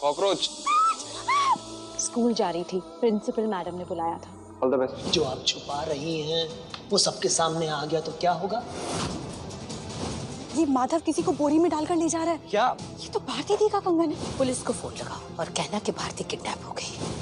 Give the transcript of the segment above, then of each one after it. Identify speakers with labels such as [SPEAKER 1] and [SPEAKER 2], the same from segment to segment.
[SPEAKER 1] Cockroach.
[SPEAKER 2] School जा रही थी, प्रिंसिपल मैडम ने बुलाया था।
[SPEAKER 1] All the best.
[SPEAKER 3] जो आप छुपा रही हैं वो सबके सामने आ गया तो क्या होगा?
[SPEAKER 2] ये माधव किसी को बोरी में डालकर ले जा रहा है।
[SPEAKER 1] क्या?
[SPEAKER 2] ये तो भारती दी का कंगन है।
[SPEAKER 3] पुलिस को फोन लगाओ और कहना कि भारती किडनैप हो गई।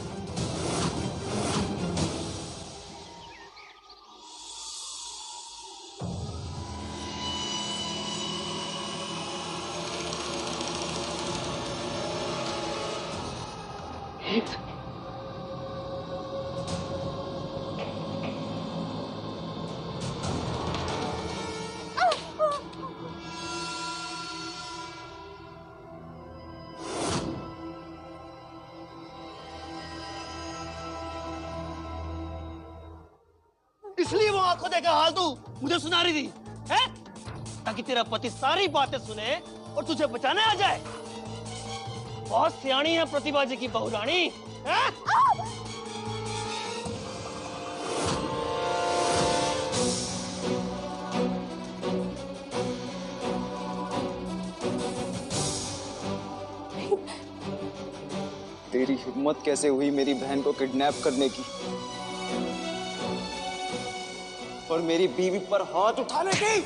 [SPEAKER 4] इसलिए वो आंखों देखा हाल तू मुझे सुना रही थी, है? ताकि तेरा पति सारी बातें सुने और तुझे बचाने आ जाए। बहुत सियाणी है प्रतिभा जी की बहू रानी, है?
[SPEAKER 1] तेरी हिम्मत कैसे हुई मेरी बहन को किडनैप करने की और मेरी बीवी पर हाथ उठाने की?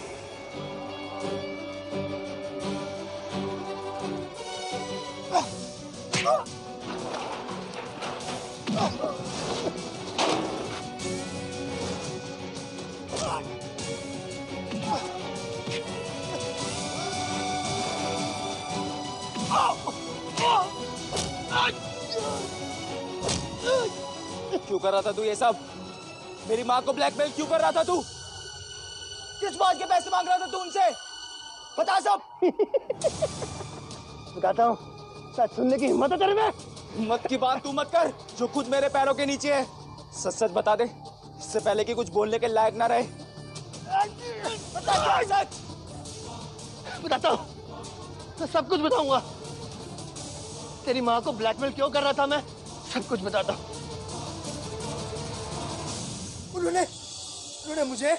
[SPEAKER 1] क्यों कर रहा था तू ये सब? मेरी माँ को ब्लैकमेल क्यों कर रहा था तू? किस बात के पैसे मांग रहा था तू उनसे? बता सब।
[SPEAKER 4] बताता हूँ, सच सुनने की हिम्मत है तेरे में?
[SPEAKER 1] हिम्मत की बात तू मत कर, जो खुद मेरे पैरों के नीचे है। सच सच बता दे, इससे पहले कि कुछ बोलने के लायक ना रहे। बता क्या है सच?
[SPEAKER 4] बताता हूँ, मैं सब कुछ बताऊंगा। तेरी माँ को ब्लैकमेल क्यों कर रहा था मैं, सब कुछ बताता हूँ।
[SPEAKER 1] उन्होंने मुझे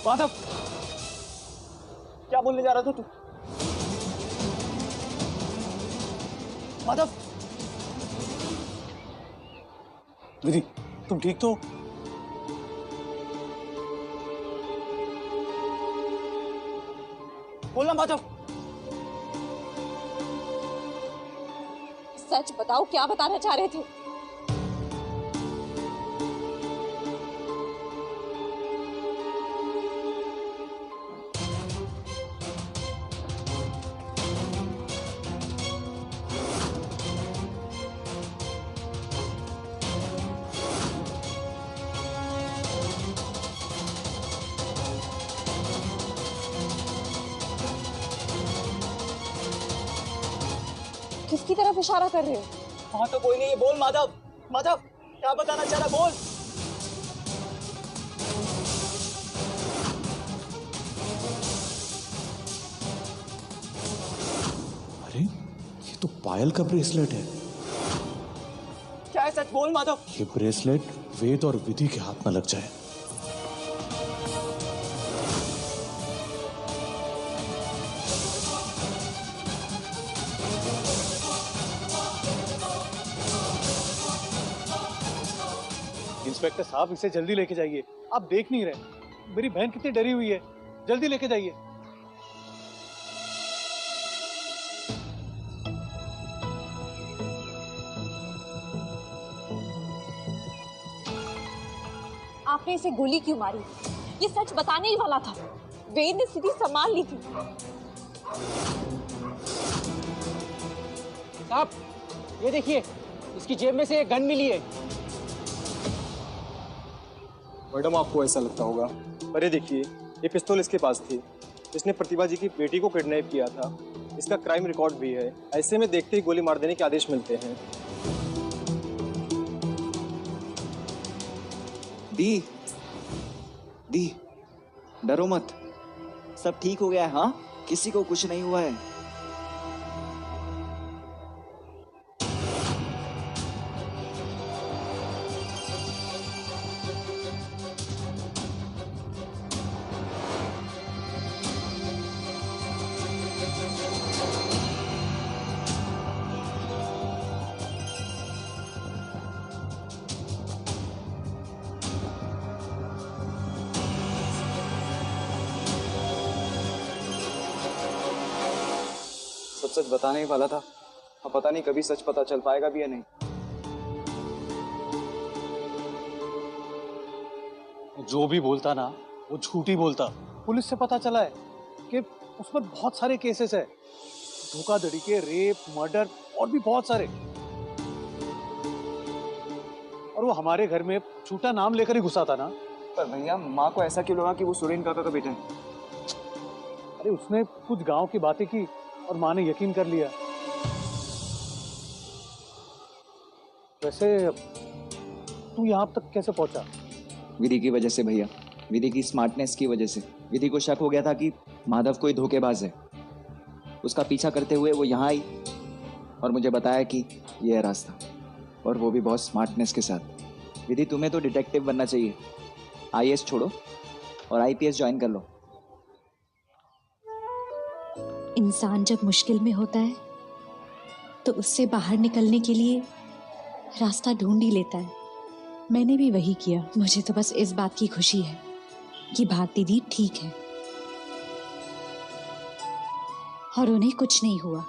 [SPEAKER 1] माधव, क्या बोलने जा रहा था तू? माधव, दीदी तुम ठीक तो? बोलना माधव।
[SPEAKER 2] सच बताओ, क्या बताना चाह रहे थे? किसकी तरफ इशारा कर रहे हो?
[SPEAKER 1] वहां तो कोई नहीं है, बोल माधव। माधव क्या बताना चाह रहा, बोल।
[SPEAKER 5] अरे ये तो पायल का ब्रेसलेट है।
[SPEAKER 1] क्या है सच, बोल माधव।
[SPEAKER 5] ये ब्रेसलेट वेद और विधि के हाथ में लग जाए।
[SPEAKER 6] इंस्पेक्टर साहब, इसे जल्दी लेके जाइए। आप देख नहीं रहे मेरी बहन कितनी डरी हुई है, जल्दी लेके जाइए।
[SPEAKER 2] आपने इसे गोली क्यों मारी? ये सच बताने ही वाला था। वेद ने स्थिति संभाल ली थी।
[SPEAKER 7] साहब ये देखिए, इसकी जेब में से एक गन मिली है।
[SPEAKER 8] मैडम आपको ऐसा लगता होगा, पर ये देखिए, ये पिस्तौल इसके पास थी। इसने प्रतिभा जी की बेटी को किडनैप किया था। इसका क्राइम रिकॉर्ड भी है। ऐसे में देखते ही गोली मार देने के आदेश मिलते हैं।
[SPEAKER 1] डी
[SPEAKER 9] डरो मत, सब ठीक हो गया है। हाँ, किसी को कुछ नहीं हुआ है।
[SPEAKER 1] सब सच बताने ही वाला था, अब पता नहीं कभी सच पता चल पाएगा भी या नहीं।
[SPEAKER 6] जो भी बोलता ना वो झूठ ही बोलता। पुलिस से पता चला है कि उस पर बहुत सारे केसेस है, धोखाधड़ी के, रेप, मर्डर और भी बहुत सारे। और वो हमारे घर में झूठा नाम लेकर ही घुसा था ना।
[SPEAKER 1] पर भैया माँ को ऐसा क्यों लगा कि वो सुरेन काका का बेटा है?
[SPEAKER 6] अरे उसने कुछ गांव की बातें की और माँ ने यकीन कर लिया। वैसे तू यहाँ तक कैसे पहुंचा?
[SPEAKER 9] विधि की वजह से भैया, विधि की स्मार्टनेस की वजह से। विधि को शक हो गया था कि माधव कोई धोखेबाज है। उसका पीछा करते हुए वो यहाँ आई और मुझे बताया कि ये है रास्ता, और वो भी बहुत स्मार्टनेस के साथ। विधि, तुम्हें तो डिटेक्टिव बनना चाहिए। आईएएस छोड़ो और आईपीएस ज्वाइन कर लो।
[SPEAKER 2] इंसान जब मुश्किल में होता है तो उससे बाहर निकलने के लिए रास्ता ढूंढ ही लेता है। मैंने भी वही किया। मुझे तो बस इस बात की खुशी है कि भारती दी ठीक है और उन्हें कुछ नहीं हुआ।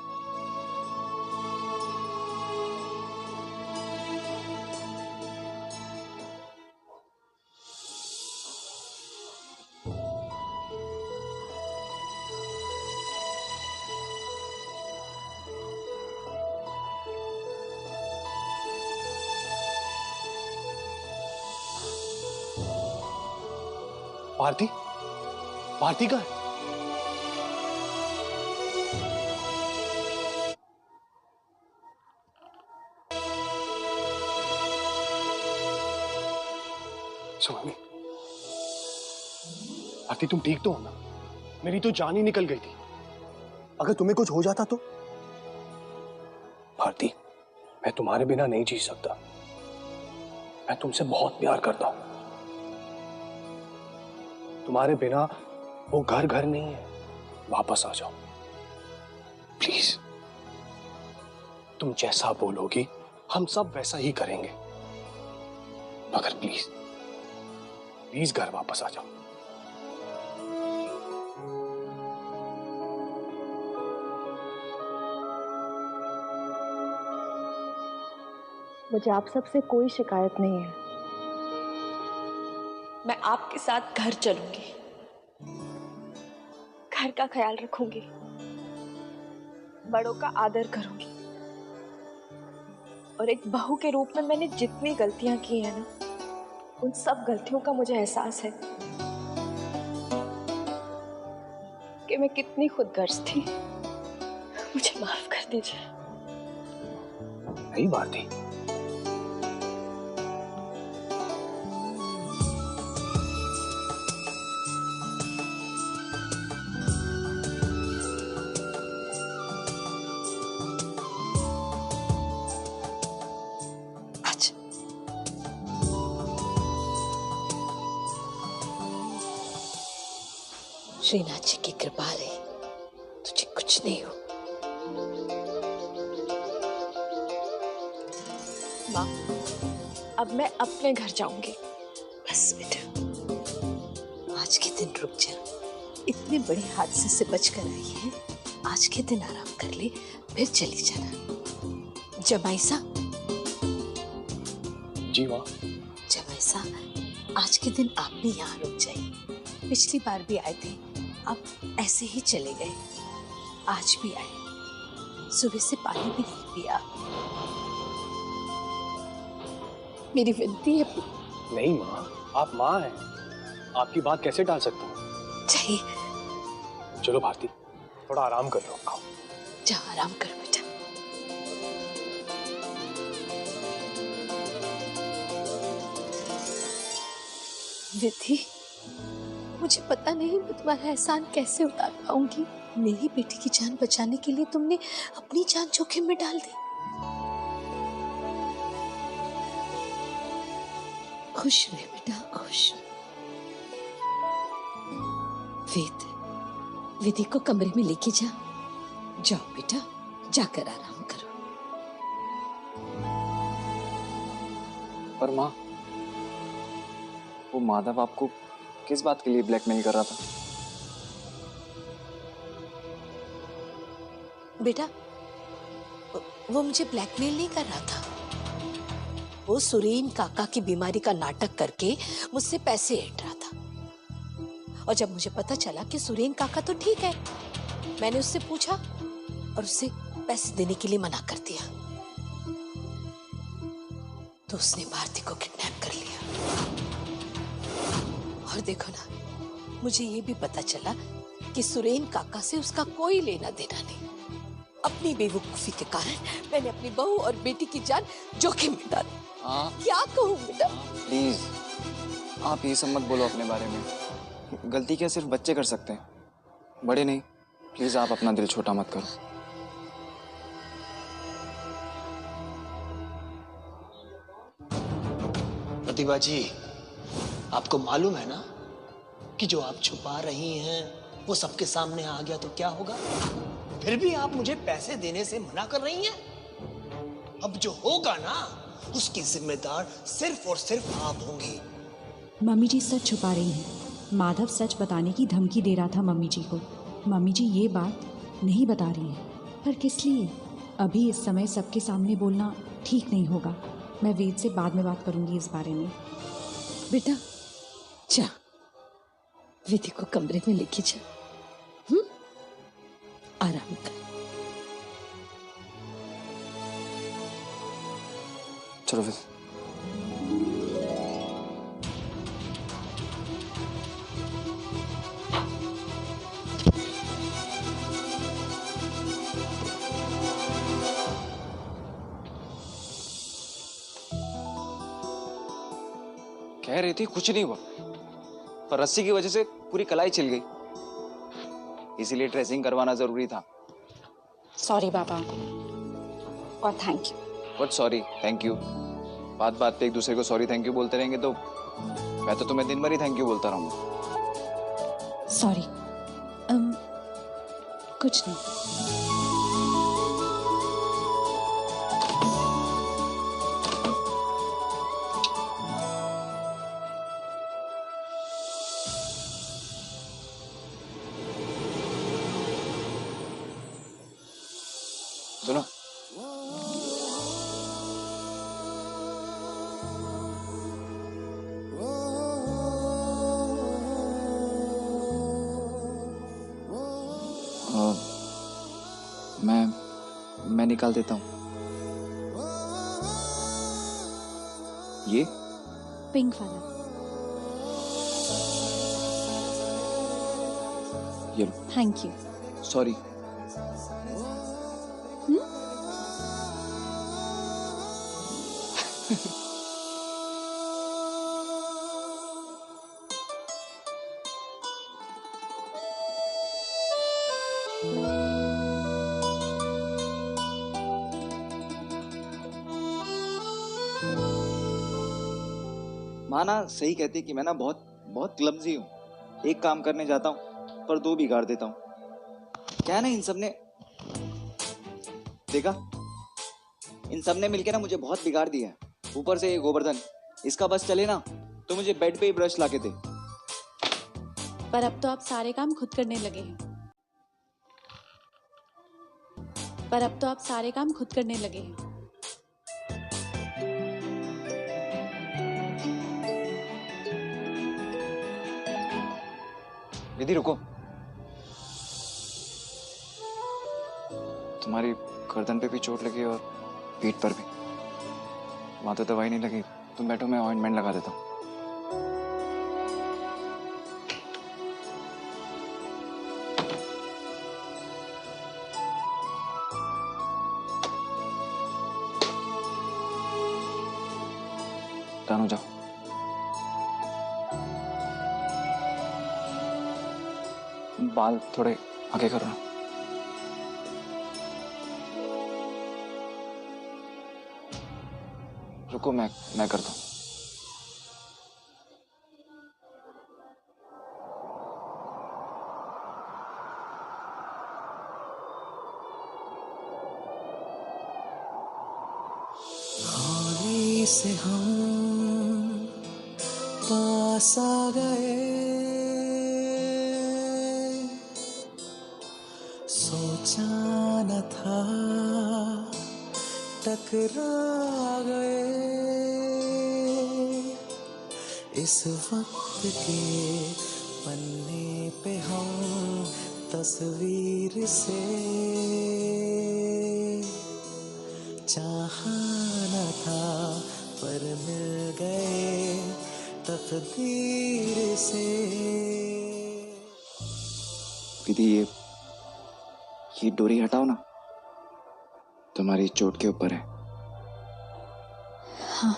[SPEAKER 6] भारती, भारती कहाँ है?
[SPEAKER 5] स्वामी, भारती तुम ठीक तो हो ना? मेरी तो जान ही निकल गई थी। अगर तुम्हें कुछ हो जाता तो? भारती, मैं तुम्हारे बिना नहीं जी सकता। मैं तुमसे बहुत प्यार करता हूं। तुम्हारे बिना वो घर घर नहीं है। वापस आ जाओ प्लीज। तुम जैसा बोलोगी हम सब वैसा ही करेंगे, मगर प्लीज प्लीज घर वापस आ जाओ।
[SPEAKER 10] मुझे आप सबसे कोई शिकायत नहीं है। मैं आपके साथ घर चलूंगी, घर का ख्याल रखूंगी, बड़ों का आदर करूंगी, और एक बहू के रूप में मैंने जितनी गलतियां की हैं ना, उन सब गलतियों का मुझे एहसास है कि मैं कितनी खुदगर्ज थी। मुझे माफ कर दीजिए।
[SPEAKER 5] नहीं भारती,
[SPEAKER 10] श्रीनाथ जी की कृपा है, तुझे कुछ नहीं हो। माँ, अब मैं अपने घर जाऊंगी। बस बेटा, आज के दिन रुक जा। इतने बड़े हादसे से बचकर आई है, आज के दिन आराम कर ले, फिर चली जाना। जमाई साहब।
[SPEAKER 5] जी माँ।
[SPEAKER 10] जमाई साहब, आज के दिन आप भी यहाँ रुक जाइए। पिछली बार भी आए थे, आप ऐसे ही चले गए। आज भी आए, सुबह से पानी भी नहीं पिया। मेरी विनती है।
[SPEAKER 5] नहीं माँ, आप माँ हैं, आपकी बात कैसे टाल सकता हूँ?
[SPEAKER 10] चाहिए।
[SPEAKER 5] चलो भारती, थोड़ा आराम कर लो। आओ।
[SPEAKER 10] जाओ आराम करो बेटा। विधि, मुझे पता नहीं मैं तुम्हारा एहसान कैसे उतार पाऊंगी। मेरी बेटी की जान बचाने के लिए तुमने अपनी जान जोखिम में डाल दी। खुश रहे बेटा, खुश। विधि को कमरे में लेके जाओ बेटा, जाकर आराम करो।
[SPEAKER 9] पर माँ, वो माधव आपको किस बात के लिए ब्लैकमेल कर रहा था?
[SPEAKER 10] बेटा, वो मुझे ब्लैकमेल नहीं कर रहा था। वो सुरेन काका की बीमारी का नाटक करके मुझसे पैसे ऐंठ रहा था। और जब मुझे पता चला कि सुरेन काका तो ठीक है, मैंने उससे पूछा और उससे पैसे देने के लिए मना कर दिया। तो उसने भारती को किडनैप कर लिया। और देखो ना, मुझे ये भी पता चला कि सुरेन काका से उसका कोई लेना देना नहीं। अपनी बेवकूफी के कारण मैंने अपनी बहू और बेटी की जान जोखिम में डाली। क्या कहूँ बेटा?
[SPEAKER 9] प्लीज, आप ये सब मत बोलो अपने बारे में। गलती क्या सिर्फ बच्चे कर सकते हैं, बड़े नहीं। प्लीज आप अपना दिल छोटा मत करो।
[SPEAKER 3] प्रतिभा जी, आपको मालूम है ना कि जो आप छुपा रही हैं वो सबके सामने आ गया तो क्या होगा? फिर भी आप मुझे पैसे देने से मना कर रही हैं। अब जो होगा ना, उसकी जिम्मेदार सिर्फ और सिर्फ आप होंगी।
[SPEAKER 2] मम्मी जी सच छुपा रही हैं। माधव सच बताने की धमकी दे रहा था मम्मी जी को। मम्मी जी ये बात नहीं बता रही है, पर किस लिए? अभी इस समय सबके सामने बोलना ठीक नहीं होगा। मैं वेद से बाद में बात करूंगी इस बारे में।
[SPEAKER 10] बेटा जा, विधि को कमरे में लेके जा। आराम कर।
[SPEAKER 9] चलो फिर। कह रही थी कुछ नहीं हुआ, पर रस्सी की वजह से पूरी कलाई छिल गई, इसीलिए ड्रेसिंग करवाना जरूरी था।
[SPEAKER 2] सॉरी बाबा, और thank you.
[SPEAKER 9] What sorry thank you? बात बात पे एक दूसरे को सॉरी थैंक यू बोलते रहेंगे तो मैं तो तुम्हें दिन भर ही थैंक यू बोलता रहूंगा।
[SPEAKER 2] सॉरी, कुछ नहीं।
[SPEAKER 9] सुनो, मैं निकाल देता हूँ। ये
[SPEAKER 2] पिंक वाला।
[SPEAKER 9] ये लो।
[SPEAKER 2] Thank you.
[SPEAKER 9] सॉरी। माना सही कहती कि मैं ना बहुत बहुत क्लमजी हूँ। एक काम करने जाता हूँ पर दो बिगाड़ देता हूँ। क्या है ना, इन सब ने देखा, इन सब ने मिलकर ना मुझे बहुत बिगाड़ दिया है। ऊपर से ये गोवर्धन, इसका बस चले ना तो मुझे बेड पे ही ब्रश लाके दे।
[SPEAKER 2] पर अब तो आप सारे काम खुद करने लगे हैं।
[SPEAKER 9] विधि रुको, तुम्हारी गर्दन पे भी चोट लगी और पीठ पर भी। वहां तो दवाई नहीं लगी, तुम बैठो, मैं ऑइंटमेंट लगा देता हूँ। हो जाओ।
[SPEAKER 5] बाल थोड़े आगे करो ना। रुको, मैं करता हूँ।
[SPEAKER 11] से हम पास आ गए, सोचा न था टकरा गए। इस वक्त के पन्ने पे हम तस्वीर से चाहा न था पर मिल गए तकदीर से।
[SPEAKER 9] विधि, ये डोरी हटाओ ना, तुम्हारी चोट के ऊपर है।
[SPEAKER 2] हाँ।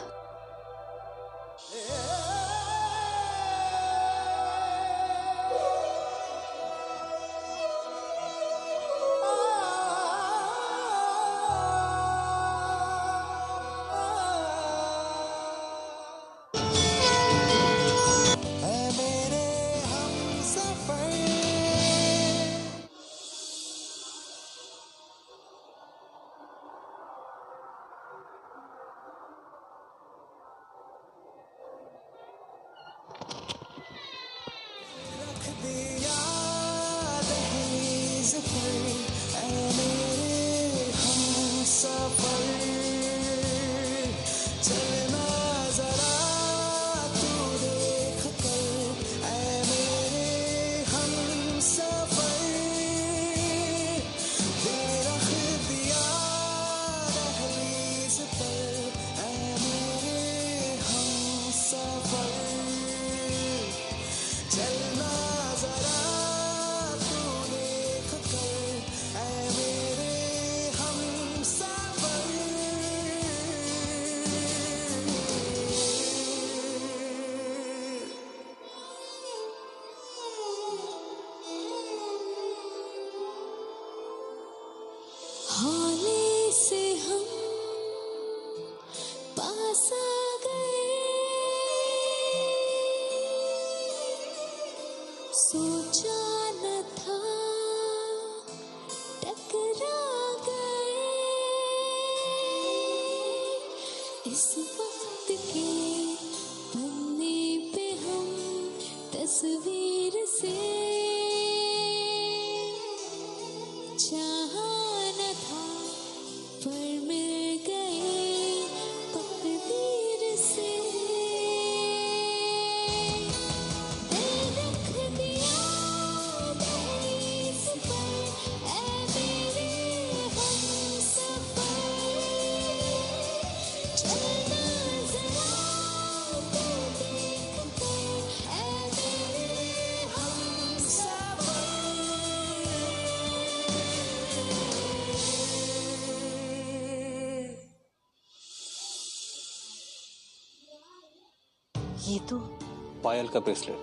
[SPEAKER 11] हाले से हम पास आ गए, सोचा न था टकरा गए। इस वक्त के पन्ने पे हम तस्वीर से चाहा न था पर मिल गए तकदीर से। दिल रख दिया दहलीज पर, ऐ मेरे हमसफर, चलना जरा तू देख कर, ऐ मेरे हमसफर।
[SPEAKER 10] ये तो
[SPEAKER 6] पायल का ब्रेसलेट।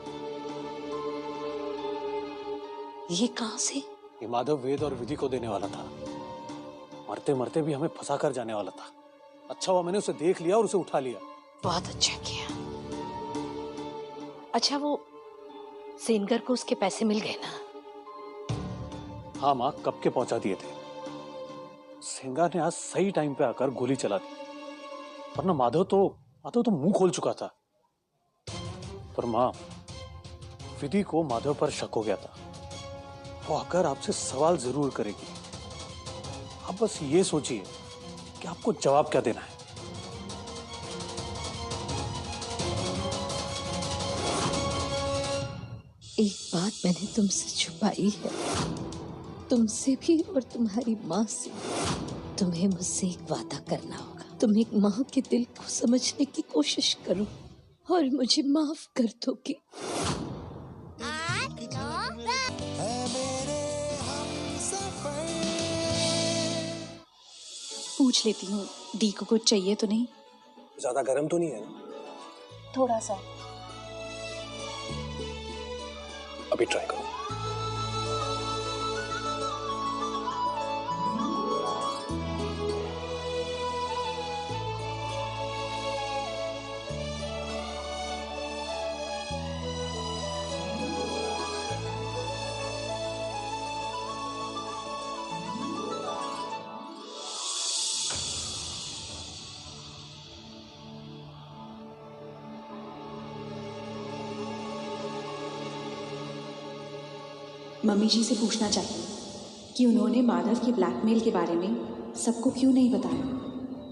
[SPEAKER 10] ये कहां से?
[SPEAKER 6] ये माधव वेद और विधि को देने वाला था। मरते मरते भी हमें फंसा कर जाने वाला था। अच्छा हुआ मैंने उसे देख लिया और उसे उठा लिया।
[SPEAKER 10] बहुत अच्छा किया। अच्छा, वो सेनगर को उसके पैसे मिल गए ना?
[SPEAKER 6] हाँ माँ, कब के पहुंचा दिए थे। सेंगा ने आज सही टाइम पे आकर गोली चला दी, वरना माधव तो मुंह खोल चुका था। पर माँ, विधि को माधव पर शक हो गया था। वो आकर आपसे सवाल जरूर करेगी। आप बस ये सोचिए कि आपको जवाब क्या देना है।
[SPEAKER 2] एक बात मैंने तुमसे छुपाई है, तुमसे भी और तुम्हारी माँ से। तुम्हें मुझसे एक वादा करना होगा। तुम एक माँ के दिल को समझने की कोशिश करो और मुझे माफ कर दोगे। पूछ लेती हूँ, डी को कुछ चाहिए तो नहीं?
[SPEAKER 5] ज्यादा गर्म तो नहीं है ना?
[SPEAKER 10] थोड़ा सा।
[SPEAKER 5] अभी ट्राई करो।
[SPEAKER 2] मम्मी जी से पूछना चाहिए कि उन्होंने माधव के ब्लैकमेल के बारे में सबको क्यों नहीं बताया।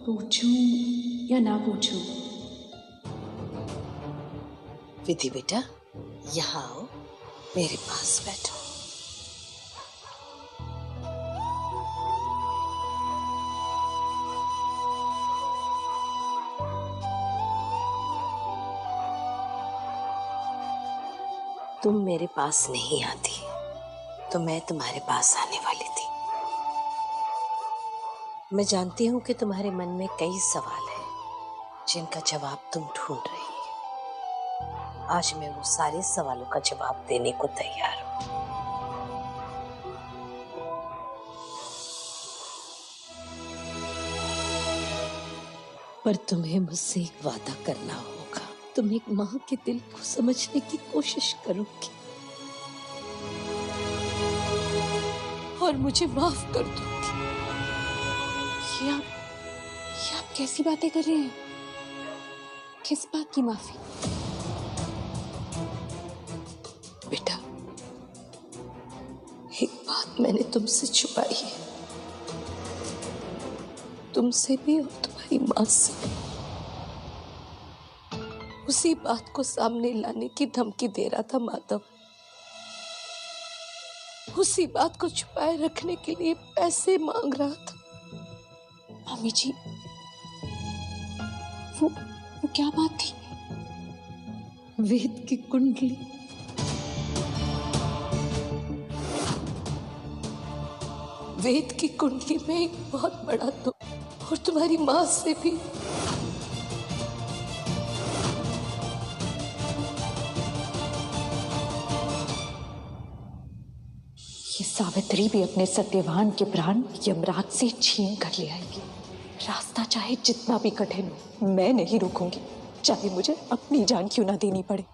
[SPEAKER 2] पूछूं या ना पूछूं?
[SPEAKER 10] विधि बेटा, यहाँ आओ, मेरे पास बैठो। तुम मेरे पास नहीं आती तो मैं तुम्हारे पास आने वाली थी। मैं जानती हूँ कि तुम्हारे मन में कई सवाल हैं जिनका जवाब तुम ढूंढ रही हो। आज मैं वो सारे सवालों का जवाब देने को तैयार हूँ। पर तुम्हें मुझसे एक वादा करना होगा। तुम एक माँ के दिल को समझने की कोशिश करोगी और मुझे माफ कर दोगी।
[SPEAKER 2] ये आप कैसी बातें कर रहे हैं? किस बात की माफी?
[SPEAKER 10] बेटा, एक बात मैंने तुमसे छुपाई है, तुमसे भी और तुम्हारी माँ से। उसी बात को सामने लाने की धमकी दे रहा था माधव। उसी बात को छुपाए रखने के लिए पैसे मांग रहा था।
[SPEAKER 2] मम्मी जी, वो क्या बात थी?
[SPEAKER 10] वेद की कुंडली। वेद की कुंडली में एक बहुत बड़ा दुख, और तुम्हारी माँ से भी।
[SPEAKER 2] ये सावित्री भी अपने सत्यवान के प्राण यमराज से छीन कर ले आएगी। रास्ता चाहे जितना भी कठिन हो, मैं नहीं रुकूंगी, चाहे मुझे अपनी जान क्यों ना देनी पड़े।